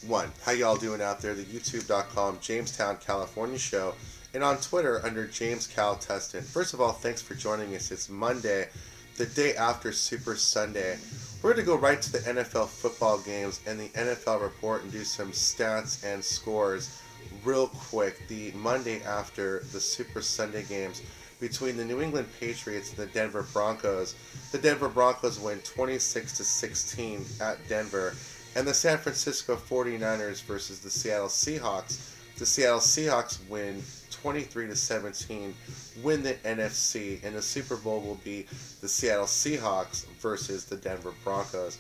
One. How y'all doing out there? The YouTube.com Jamestown, California show, and on Twitter under Tustin. First of all, thanks for joining us. It's Monday, the day after Super Sunday. We're going to go right to the NFL football games and the NFL report and do some stats and scores real quick. The Monday after the Super Sunday games between the New England Patriots and the Denver Broncos. The Denver Broncos win 26-16 at Denver. And the San Francisco 49ers versus the Seattle Seahawks. The Seattle Seahawks win 23-17, win the NFC, and the Super Bowl will be the Seattle Seahawks versus the Denver Broncos.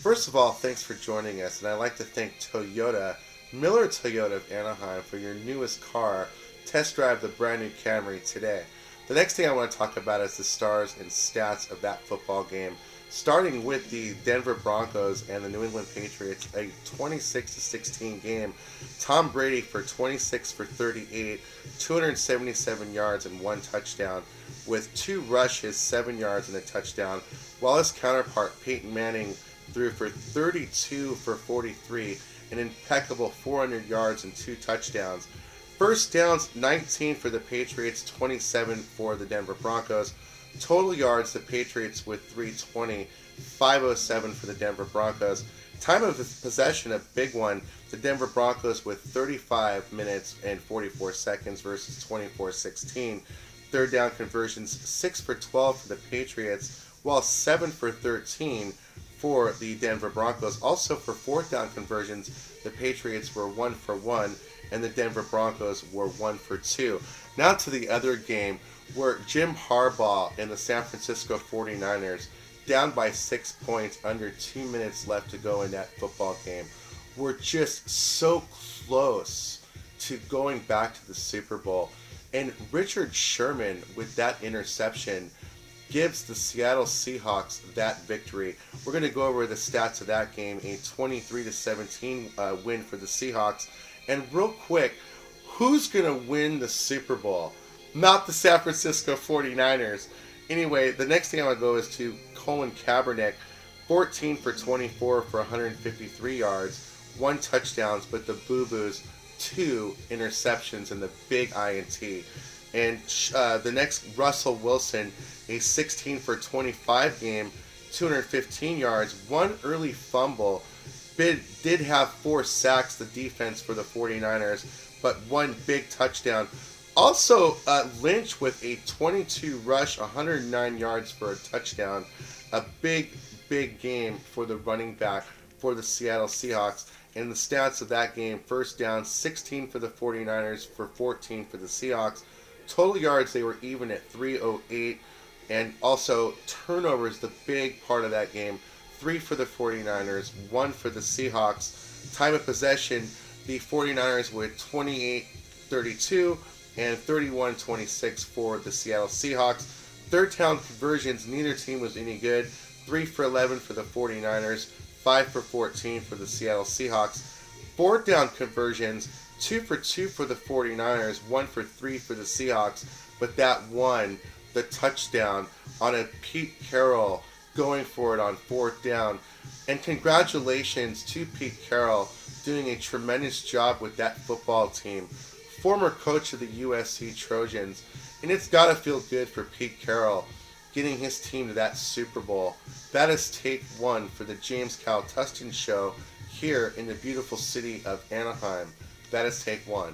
First of all, thanks for joining us, and I'd like to thank Miller Toyota of Anaheim, for your newest car. Test drive the brand new Camry today. The next thing I want to talk about is the stars and stats of that football game. Starting with the Denver Broncos and the New England Patriots, a 26-16 game. Tom Brady for 26 for 38, 277 yards and one touchdown, with 2 rushes, 7 yards and a touchdown, while his counterpart Peyton Manning threw for 32 for 43, an impeccable 400 yards and 2 touchdowns. First downs, 19 for the Patriots, 27 for the Denver Broncos. Total yards, the Patriots with 320, 507 for the Denver Broncos. Time of possession, a big one. The Denver Broncos with 35 minutes and 44 seconds versus 24-16. Third down conversions, 6 for 12 for the Patriots, while 7 for 13 for the Denver Broncos. Also for fourth down conversions, the Patriots were 1 for 1, and the Denver Broncos were 1 for 2. Now to the other game, where Jim Harbaugh and the San Francisco 49ers, down by 6 points, under 2 minutes left to go in that football game, were just so close to going back to the Super Bowl. And Richard Sherman, with that interception, gives the Seattle Seahawks that victory. We're going to go over the stats of that game, a 23-17 win for the Seahawks. And real quick, who's going to win the Super Bowl? Not the San Francisco 49ers. Anyway, the next thing I want to go is to Colin Kaepernick, 14 for 24 for 153 yards, 1 touchdown, but the boo-boos, 2 interceptions, and the big INT. And the next, Russell Wilson, a 16 for 25 game, 215 yards, 1 early fumble. Did have 4 sacks, the defense for the 49ers, but 1 big touchdown. Also, Lynch with a 22 rush, 109 yards for a touchdown. A big, big game for the running back for the Seattle Seahawks. And the stats of that game, first down, 16 for the 49ers for 14 for the Seahawks. Total yards, they were even at 308. And also, turnovers, the big part of that game. 3 for the 49ers, 1 for the Seahawks. Time of possession, the 49ers with 28-32. And 31-26 for the Seattle Seahawks. Third down conversions, neither team was any good. 3 for 11 for the 49ers, 5 for 14 for the Seattle Seahawks. Fourth down conversions, 2 for 2 for the 49ers, 1 for 3 for the Seahawks. But that one, the touchdown on a Pete Carroll going for it on fourth down. And congratulations to Pete Carroll, doing a tremendous job with that football team. Former coach of the USC Trojans, and it's got to feel good for Pete Carroll getting his team to that Super Bowl. That is take 1 for the Tustin show here in the beautiful city of Anaheim. That is take 1.